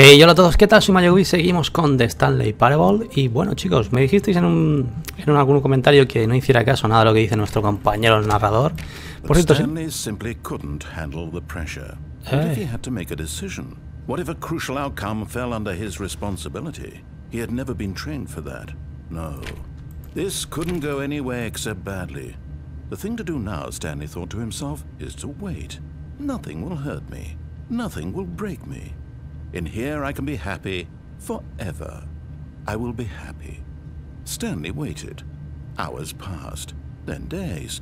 Hola a todos, ¿qué tal? Soy Majogovi, seguimos con The Stanley Parable. Y bueno, chicos, me dijisteis en algún comentario que no hiciera caso a nada de lo que dice nuestro compañero el narrador. Por cierto, Stanley simply couldn't handle the pressure. What if he had to make a decision? What if a crucial outcome fell under his responsibility? He had never been trained for that. No. This couldn't go anywhere except badly. The thing to do now, Stanley thought to himself, is to wait. Nothing will hurt me. Nothing will break me. In here I can be happy forever. I will be happy. Stanley waited. Hours passed, then days.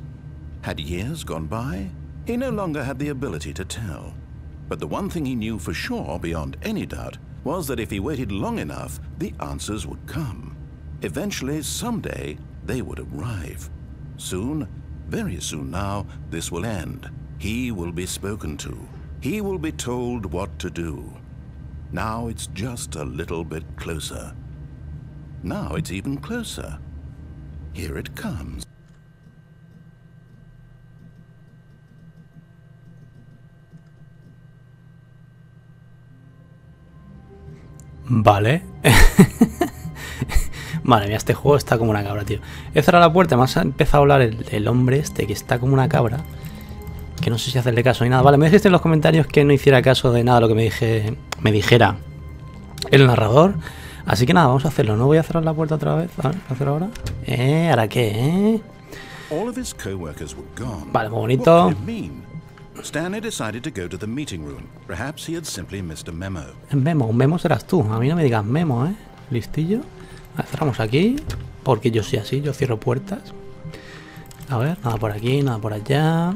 Had years gone by? He no longer had the ability to tell. But the one thing he knew for sure, beyond any doubt, was that if he waited long enough, the answers would come. Eventually, someday, they would arrive. Soon, very soon now, this will end. He will be spoken to. He will be told what to do. Now it's just a little bit closer. Now it's even closer. Here it comes. Vale. Madre mía, este juego está como una cabra, tío. He cerrado la puerta, me ha empezado a hablar el hombre este que está como una cabra. Que no sé si hacerle caso ni nada. Vale, me dijiste en los comentarios que no hiciera caso de nada de lo que me dijera el narrador. Así que nada, vamos a hacerlo. No voy a cerrar la puerta otra vez. A ver, ¿qué hacer ahora? ¿Ahora qué? Vale, muy bonito. Stanley decided to go to the meeting room. Perhaps he had simply missed a memo. Un memo serás tú. A mí no me digas memo, Listillo. A ver, cerramos aquí. Porque yo soy así, yo cierro puertas. A ver, nada por aquí, nada por allá.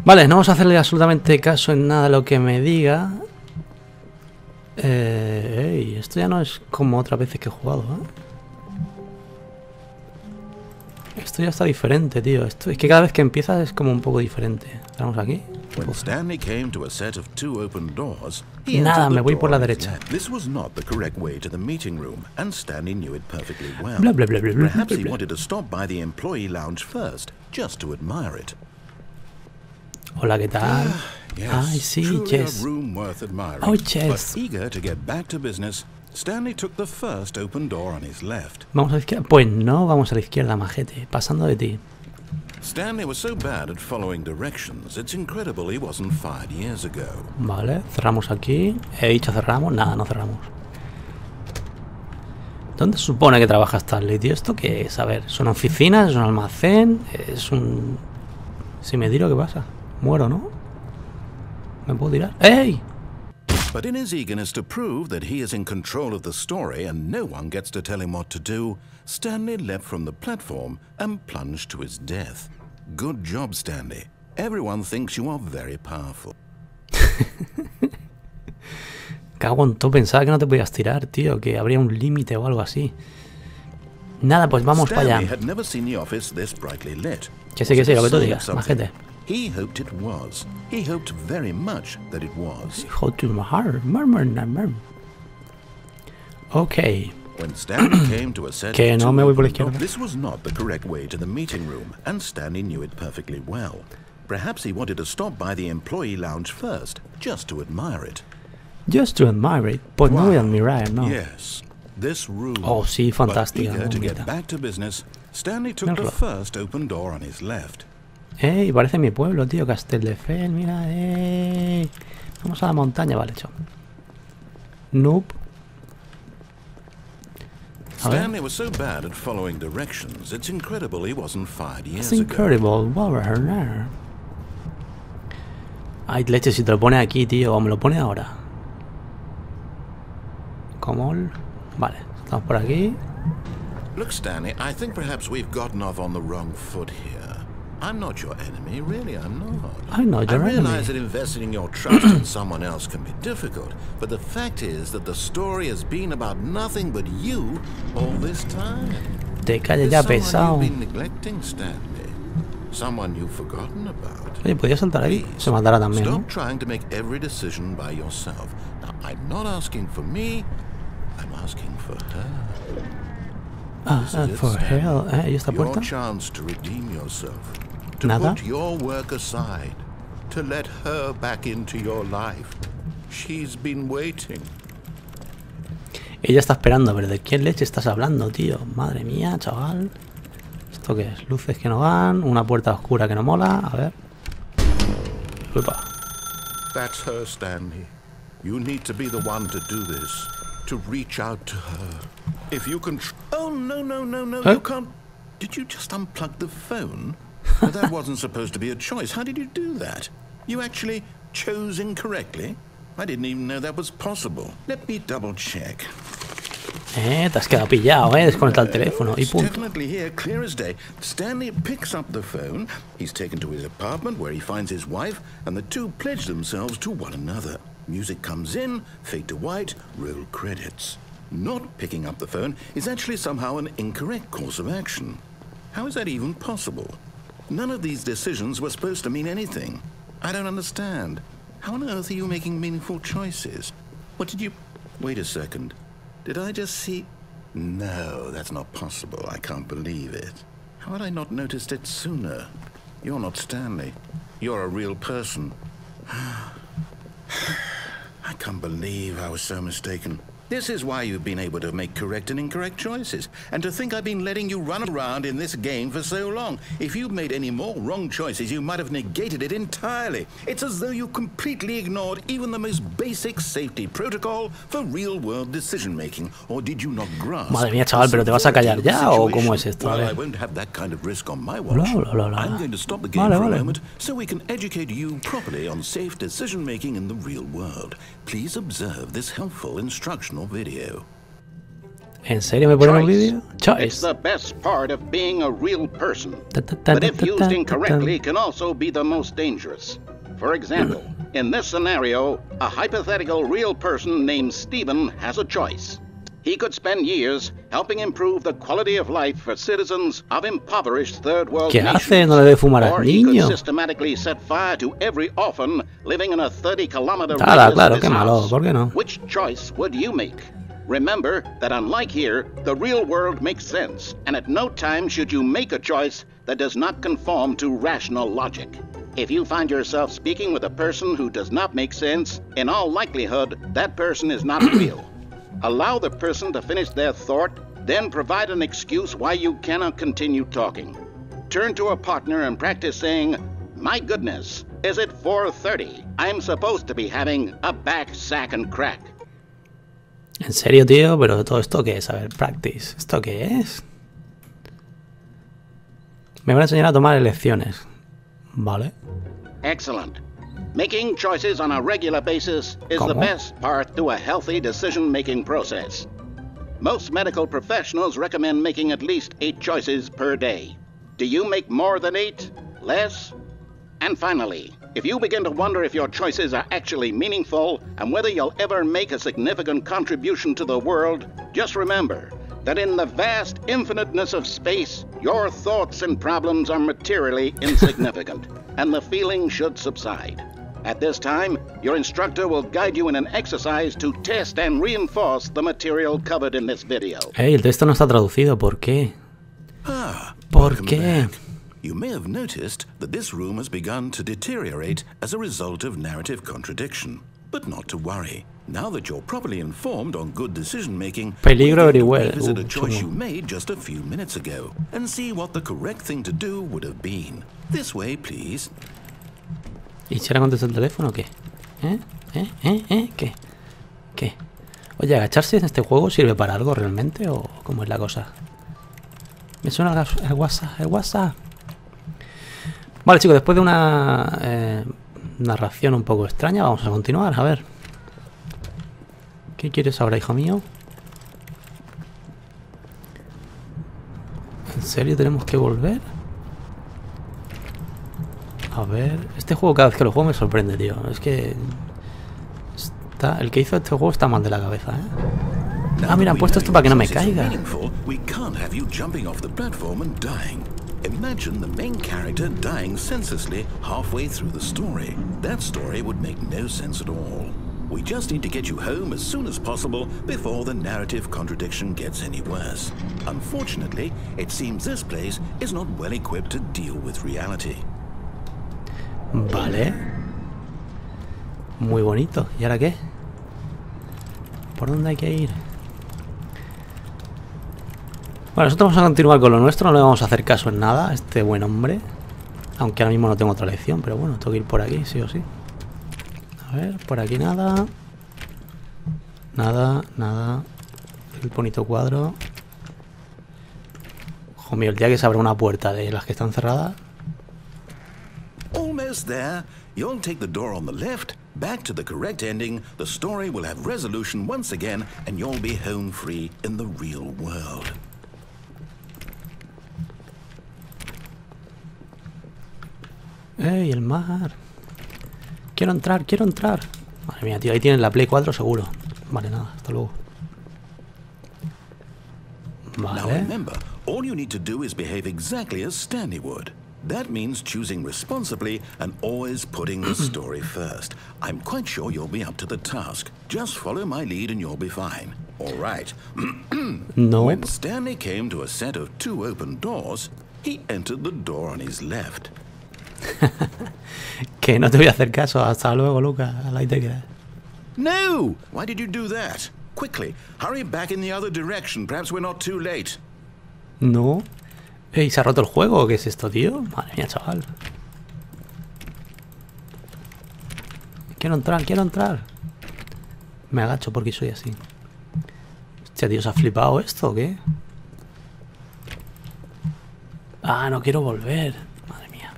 Vale, no vamos a hacerle absolutamente caso en nada de lo que me diga. Esto ya no es como otras veces que he jugado, Esto ya está diferente, tío. Esto es que cada vez que empiezas es como un poco diferente. Vamos aquí. Nada, me voy por la derecha. Bla bla bla bla bla. Hola, ¿qué tal? Ay, sí, Chess. Oh, Chess. Vamos a la izquierda. Pues no, vamos a la izquierda, majete. Pasando de ti. Vale, cerramos aquí. He dicho cerramos. Nada, no cerramos. ¿Dónde se supone que trabaja Stanley, tío? ¿Esto qué es? A ver, ¿son oficinas? ¿Es un almacén? ¿Es un...? Si me tiro, ¿qué pasa? Muero, ¿no? ¿Me puedo tirar? ¡Ey! But in his eagerness to prove that he is in control of the story and no one gets to tell him what to do, Stanley leapt from the platform and plunged to his death. Good job, Stanley. Everyone thinks you are very powerful. Cago en todo, pensaba que no te podías tirar, tío, que habría un límite o algo así. Nada, pues vamos para allá. Que sí, lo que tú digas, majete. He hoped it was. He hoped very much that it was. He hoped to heart. Okay. When Stanley came to a set que no me voy por la izquierda. This was not the correct way to the meeting room, and Stanley knew it perfectly well. Perhaps he wanted to stop by the employee lounge first, just to admire it. Just to admire it, but no voy a admirar, no. Yes, this room. Oh, sí, fantástica. But eager to get back to business, Stanley took the first open door on his left. Parece mi pueblo, tío, Castelldefels, mira, Vamos a la montaña, vale, hecho. Nope. Stanley was so bad at following directions, it's incredible he wasn't fired years ago. It's incredible, Ay, leche, si te lo pone aquí, tío, o me lo pone ahora. ¿Cómo? Vale, estamos por aquí. Look, Stanley, I think perhaps we've gotten off on the wrong foot here. I'm not your enemy, really, I'm not. I'm not your enemy. I realize that investing your trust in someone else can be difficult, but the fact is that the story has been about nothing but you all this time. Te calles ya, pesado. You've been neglecting, Stanley. Someone you've forgotten about. Oye, podía saltar ahí. Se matará también, Stop ¿no? trying to make every decision by yourself. Now, I'm not asking for me, I'm asking for her. For hell, ¿y esta puerta? Nada. To let her back into your life. She's been waiting. Ella está esperando, pero ¿de quién leche estás hablando, tío? Madre mía, chaval. ¿Esto qué es? Luces que no van, una puerta oscura que no mola. A ver. Upa. That's her, Stanley. You need to be the one to do this. To reach out to her. If you can... Oh, no, no, no, no. You can't... Did you just unplug the phone? Well, that wasn't supposed to be a choice. How did you do that? You actually chose incorrectly? I didn't even know that was possible. Let me double check. Te has quedado pillado, desconecta el teléfono y punto. Definitely here, clear as day. Stanley picks up the phone. He's taken to his apartment where he finds his wife, and the two pledge themselves to one another. Music comes in, fade to white, roll credits. Not picking up the phone is actually somehow an incorrect course of action. How is that even possible? None of these decisions were supposed to mean anything. I don't understand. How on earth are you making meaningful choices? What did you... Wait a second. Did I just see... No, that's not possible. I can't believe it. How had I not noticed it sooner? You're not Stanley. You're a real person. I can't believe I was so mistaken. This is why you've been able to make correct and incorrect choices. And to think I've been letting you run around in this game for so long. If you'd made any more wrong choices, you might have negated it entirely. It's as though you completely ignored even the most basic safety protocol for real-world decision-making. Or did you not grasp? Madre mía, chaval, ¿pero te vas a callar ya o cómo es esto? Well, I won't have that kind of risk on my watch. I'm going to stop the game for a moment so we can educate you properly on safe decision-making in the real world. Please observe this helpful instructional video. ¿En serio me ponen un vídeo? It's the best part of being a real person. But if used incorrectly, can also be the most dangerous. For example, in this scenario, a hypothetical real person named Stephen has a choice. He could spend years helping improve the quality of life for citizens of impoverished third world nations. No le debe fumar al Or he could niño. systematically set fire to every orphan living in a 30-kilometer Claro, radius of his qué malo, house. ¿por qué no? Which choice would you make? Remember that unlike here, the real world makes sense, and at no time should you make a choice that does not conform to rational logic. If you find yourself speaking with a person who does not make sense, in all likelihood, that person is not real. Allow the person to finish their thought, then provide an excuse why you cannot continue talking. Turn to a partner and practice saying, "My goodness, is it 4:30? I'm supposed to be having a back, sack and crack." ¿En serio, tío? ¿Pero todo esto qué es? A ver, practice. ¿Esto qué es? Me van a enseñar a tomar elecciones. Vale. Excellent. Making choices on a regular basis is the best part to a healthy decision-making process. Most medical professionals recommend making at least 8 choices per day. Do you make more than 8? Less? And finally, if you begin to wonder if your choices are actually meaningful and whether you'll ever make a significant contribution to the world, just remember that in the vast infiniteness of space, your thoughts and problems are materially insignificant, and the feeling should subside. At this time, your instructor will guide you in an exercise to test and reinforce the material covered in this video. Hey, el texto no está traducido, ¿por qué? ¿Por qué? You may have noticed that this room has begun to deteriorate as a result of narrative contradiction. But not to worry. Now that you're properly informed on good decision-making, Peligro everywhere. Visit a choice you made just a few minutes ago and see what the correct thing to do would have been. This way, please. ¿Y si ahora contesta el teléfono o qué? ¿Qué? ¿Qué? Oye, ¿agacharse en este juego sirve para algo realmente o cómo es la cosa? Me suena el WhatsApp. Vale, chicos, después de una narración un poco extraña, vamos a continuar, a ver. ¿Qué quieres ahora, hijo mío? ¿En serio tenemos que volver? A ver, este juego cada vez que lo juego me sorprende, tío. Es que el que hizo este juego está mal de la cabeza, ¿eh? Ah, mira, han puesto esto para que no me caiga. Imagine the main character dying senselessly halfway through the story. That story would make no sense at all. We just need to get you home as soon as possible before the narrative contradiction gets any worse. Unfortunately, it seems this place is not well equipped to deal with reality. Vale. Muy bonito. ¿Y ahora qué? ¿Por dónde hay que ir? Bueno, nosotros vamos a continuar con lo nuestro. No le vamos a hacer caso en nada a este buen hombre. Aunque ahora mismo no tengo otra lección. Pero bueno, tengo que ir por aquí, sí o sí. A ver, por aquí nada. Nada, nada. El bonito cuadro. Ojo mío, el día que se abra una puerta de las que están cerradas. Almost there. You'll take the door on the left, back to the correct ending, the story will have resolution once again, and you'll be home free in the real world. ¡Ey, el mar! Quiero entrar, quiero entrar. Madre mía, tío, ahí tienes la Play 4 seguro. Vale, nada, hasta luego. Vale. Now remember, all you need to do is behave exactly as Stanley would. That means choosing responsibly and always putting the story first. I'm quite sure you'll be up to the task. Just follow my lead and you'll be fine. All right. No. When Stanley came to a set of 2 open doors, he entered the door on his left. Que no te voy a hacer caso. Hasta luego, Lucas. Ahí te quedas. No! Why did you do that? Quickly, hurry back in the other direction. Perhaps we're not too late. No. Ey, ¿se ha roto el juego? ¿Qué es esto, tío? Madre mía, chaval. Quiero entrar, quiero entrar. Me agacho porque soy así. Hostia, tío, ¿se ha flipado esto o qué? Ah, no quiero volver. Madre mía.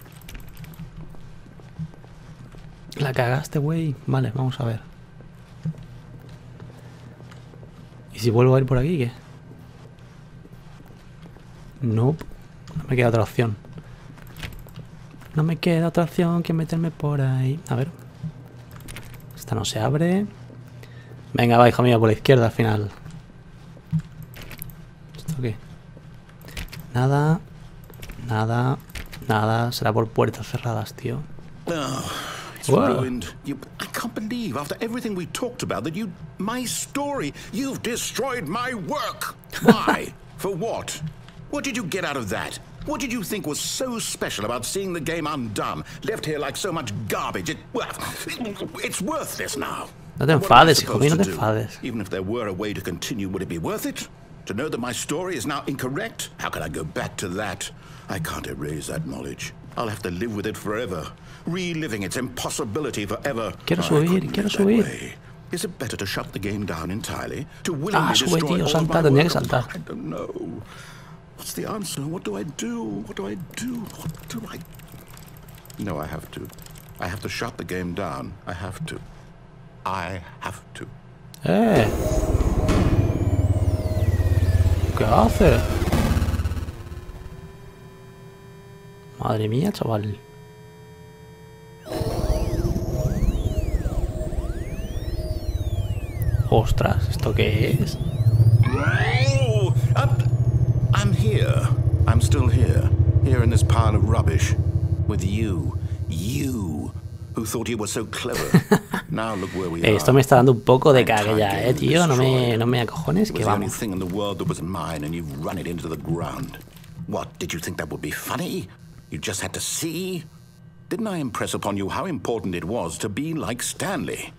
La cagaste, güey. Vale, vamos a ver. ¿Y si vuelvo a ir por aquí, qué? Nope. No me queda otra opción. No me queda otra opción que meterme por ahí. A ver. Esta no se abre. Venga, va, hijo mío, por la izquierda al final. ¿Esto qué? Nada. Nada. Nada. Será por puertas cerradas, tío. It's ruined. I can't believe after everything we talked about that my story, you've destroyed my work. Why? For what? What did you get out of that? What did you think was so special about seeing the game undone, left here like so much garbage? It's worthless now. No te enfades, hijo mío, no te enfades. Even if there were a way to continue, would it be worth it? To know that my story is now incorrect? How can I go back to that? I can't erase that knowledge. I'll have to live with it forever, reliving its impossibility forever. Quiero subir, quiero subir. Is it better to shut the game down entirely? To willingly sube, destroy tío, all salta, my tendría work? que saltar. I don't know. What's the answer? What do I do? What do I do? What do I... No, I have to. I have to shut the game down. I have to. I have to. ¿Qué hace? Madre mía, chaval. Ostras, ¿esto qué es? Oh, I'm here. I'm still here. Here in this pile of rubbish. With you. You. Who thought you were so clever. Now look where we are. Esto me está dando un poco de cague ya, tío. No me acojones, que vamos. It was the only thing in the world that was mine and you've run it into the ground. What, did you think that would be funny? You just had to see? Didn't I impress upon you how important it was to be like Stanley?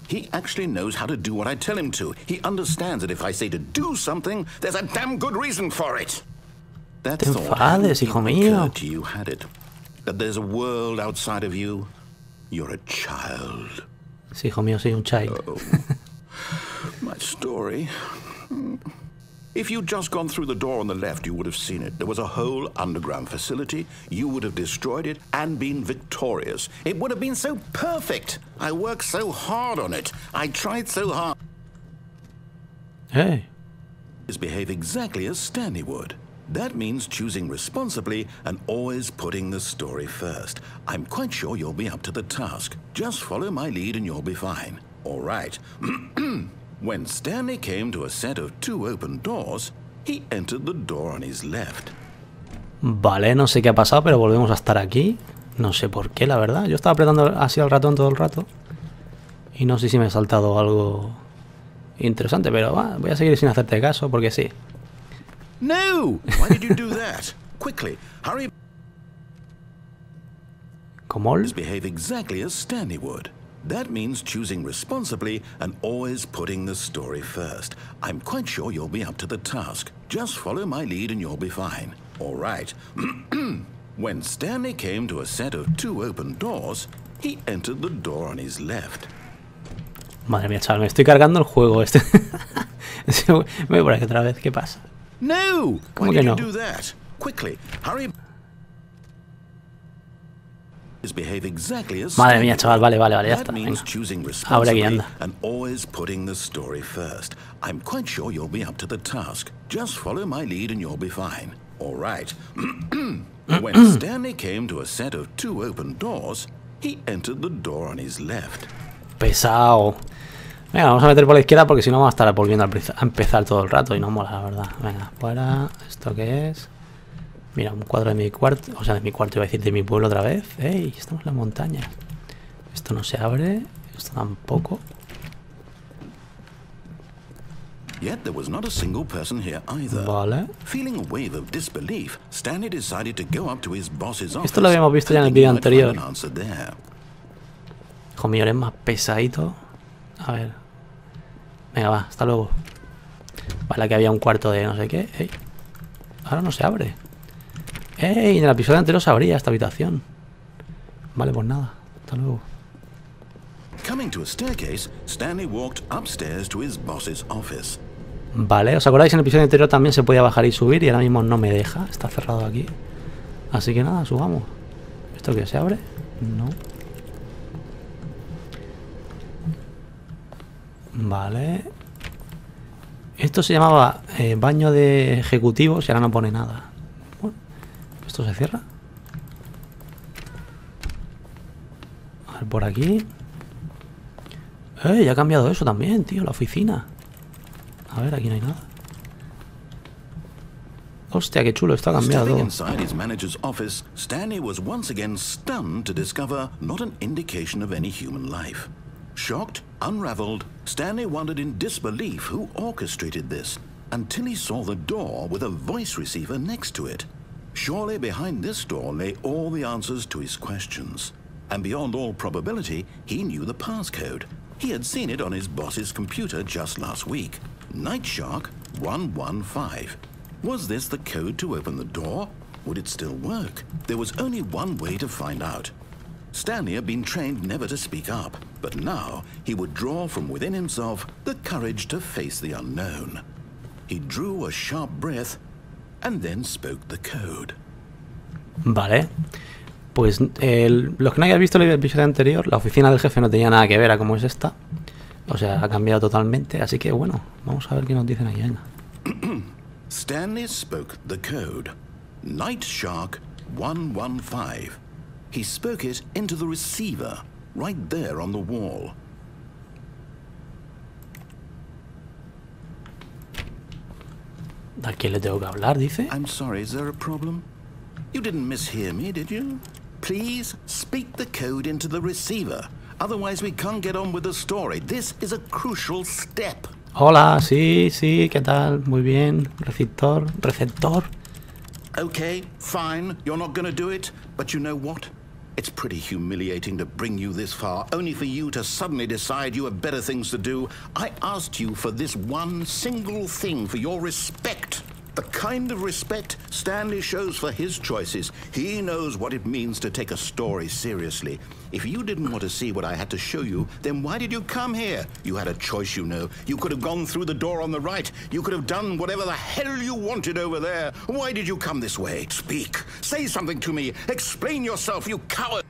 He actually knows how to do what I tell him to. He understands that if I say to do something, there's a damn good reason for it. That thought hadn't occurred to you, had it? That there's a world outside of you. You're a child. Sí, hijo mío, soy un child. Oh, my story. If you'd just gone through the door on the left, you would have seen it. There was a whole underground facility. You would have destroyed it and been victorious. It would have been so perfect. I worked so hard on it. I tried so hard. Hey. Behave exactly as Stanley would. That means choosing responsibly and always putting the story first. I'm quite sure you'll be up to the task. Just follow my lead and you'll be fine. All right. When Stanley came to a set of 2 open doors, he entered the door on his left. Vale, no sé qué ha pasado, pero volvemos a estar aquí. No sé por qué, la verdad. Yo estaba apretando así al ratón todo el rato. Y no sé si me he saltado algo interesante, pero voy a seguir sin hacerte caso, porque sí. No! Why did you do that? Quickly, hurry. ¿Cómo? Behave exactly as Stanley would. That means choosing responsibly and always putting the story first. I'm quite sure you'll be up to the task. Just follow my lead and you'll be fine. All right. When Stanley came to a set of 2 open doors, he entered the door on his left. Madre mía, chaval, me estoy cargando el juego este. Me voy por aquí otra vez, ¿qué pasa? No! ¿Cómo que no? Do that? Quickly, hurry. Behave exactly as Madre mía, chaval, vale, ya está. Venga. Ahora aquí anda. And always putting the story first. I'm quite sure you'll be up to the task. Just follow my lead and you'll be fine. All right. When Stanley came to a set of 2 open doors, he entered the door on his left. Pesado. Venga, vamos a meter por la izquierda porque si no vamos a estar volviendo a empezar todo el rato y no mola, la verdad. Venga, fuera. ¿Esto qué es? Mira, un cuadro de mi cuarto. O sea, de mi cuarto, iba a decir de mi pueblo otra vez. ¡Ey! Estamos en la montaña. Esto no se abre. Esto tampoco. Yet there was not a single person here either. Vale. Feeling a wave of disbelief, Stanley decided to go up to his boss's office. Esto lo habíamos visto ya en el vídeo anterior. Hijo mío, eres más pesadito. A ver. Venga, va, hasta luego. Vale, que había un cuarto de no sé qué. ¡Ey! Ahora no se abre. ¡Ey! En el episodio anterior se abría esta habitación. Vale, pues nada. Hasta luego. Coming to a staircase, Stanley walked upstairs to his boss's office. Vale, ¿os acordáis? En el episodio anterior también se podía bajar y subir y ahora mismo no me deja. Está cerrado aquí. Así que nada, subamos. ¿Esto qué? ¿Se abre? No. Vale. Esto se llamaba baño de ejecutivos y ahora no pone nada. Bueno, ¿esto se cierra? A ver, por aquí. Ya ha cambiado eso también, tío, la oficina. A ver, aquí no hay nada. Hostia, qué chulo, esto ha cambiado todo. Inside his manager's office, Stanley was once again stunned to discover not an indication of any human life. Shocked, unraveled, Stanley wondered in disbelief who orchestrated this, until he saw the door with a voice receiver next to it. Surely behind this door lay all the answers to his questions. And beyond all probability, he knew the passcode. He had seen it on his boss's computer just last week. Nightshark 115. Was this the code to open the door? Would it still work? There was only one way to find out. Stanley had been trained never to speak up, but now he would draw from within himself the courage to face the unknown. He drew a sharp breath and then spoke the code. Vale. Pues los que no hayáis visto el episodio anterior, la oficina del jefe no tenía nada que ver a cómo es esta. O sea, ha cambiado totalmente. Así que bueno, vamos a ver qué nos dicen aquí. Venga. Stanley spoke the code. Nightshark 115. He spoke it into the receiver, right there on the wall. ¿A quién le tengo que hablar, dice? I'm sorry, is there a problem? You didn't mishear me, did you? Please speak the code into the receiver. Otherwise we can't get on with the story. This is a crucial step. Hola, sí, ¿qué tal? Muy bien. Receptor. Okay, fine. You're not going to do it. But you know what? It's pretty humiliating to bring you this far, only for you to suddenly decide you have better things to do. I asked you for this one single thing, for your respect. The kind of respect Stanley shows for his choices. He knows what it means to take a story seriously. If you didn't want to see what I had to show you, then why did you come here? You had a choice, you know. You could have gone through the door on the right. You could have done whatever the hell you wanted over there. Why did you come this way? Speak. Say something to me. Explain yourself, you coward.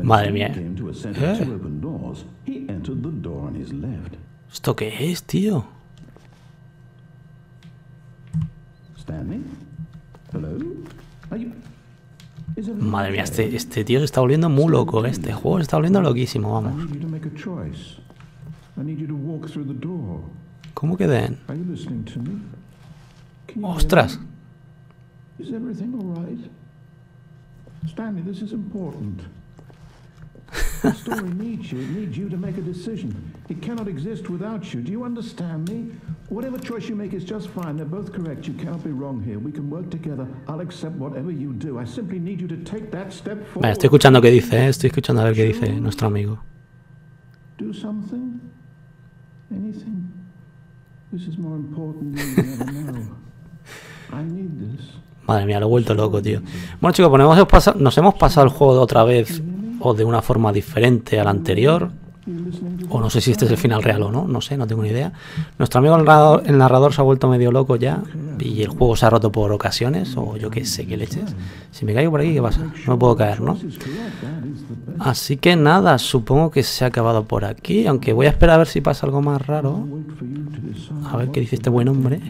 Madre mía. ¿Esto qué es, tío? Stanley? Hello? Are you... Madre mía, este tío se está volviendo muy loco. Este juego se está volviendo loquísimo, vamos. ¿Cómo que den? ¡Ostras! The story needs you. It needs you to make a decision. It cannot exist without you. Do you understand me? Whatever choice you make is just fine. They're both correct. You cannot be wrong here. We can work together. I'll accept whatever you do. I simply need you to take that step forward. Vale, estoy escuchando qué dice, ¿eh? Estoy escuchando a ver qué dice nuestro amigo. Do something? Anything? This is more important than you ever know. I need this. Madre mía, lo he vuelto loco, tío. Bueno, chicos, pues nos hemos pasado el juego de otra vez o de una forma diferente a la anterior. O no sé si este es el final real o no, no sé, no tengo ni idea. Nuestro amigo el narrador se ha vuelto medio loco ya y el juego se ha roto por ocasiones o yo qué sé, qué leches. Si me caigo por aquí, ¿qué pasa? No me puedo caer, ¿no? Así que nada, supongo que se ha acabado por aquí, aunque voy a esperar a ver si pasa algo más raro. A ver qué dice este buen hombre.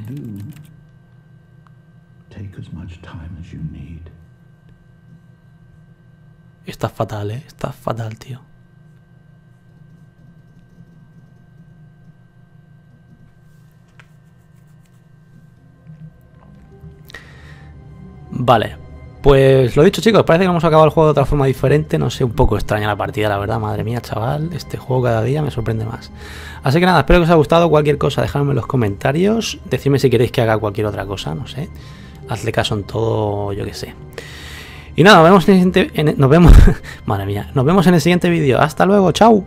Está fatal, está fatal, tío. Vale, pues lo dicho, chicos, parece que hemos acabado el juego de otra forma diferente. No sé, un poco extraña la partida, la verdad. Madre mía, chaval, este juego cada día me sorprende más. Así que nada, espero que os haya gustado. Cualquier cosa, dejadme en los comentarios. Decidme si queréis que haga cualquier otra cosa, no sé. Hazle caso en todo, yo que sé. Y nada, nos vemos en el siguiente... Madre mía, nos vemos en el siguiente vídeo. Hasta luego, chao.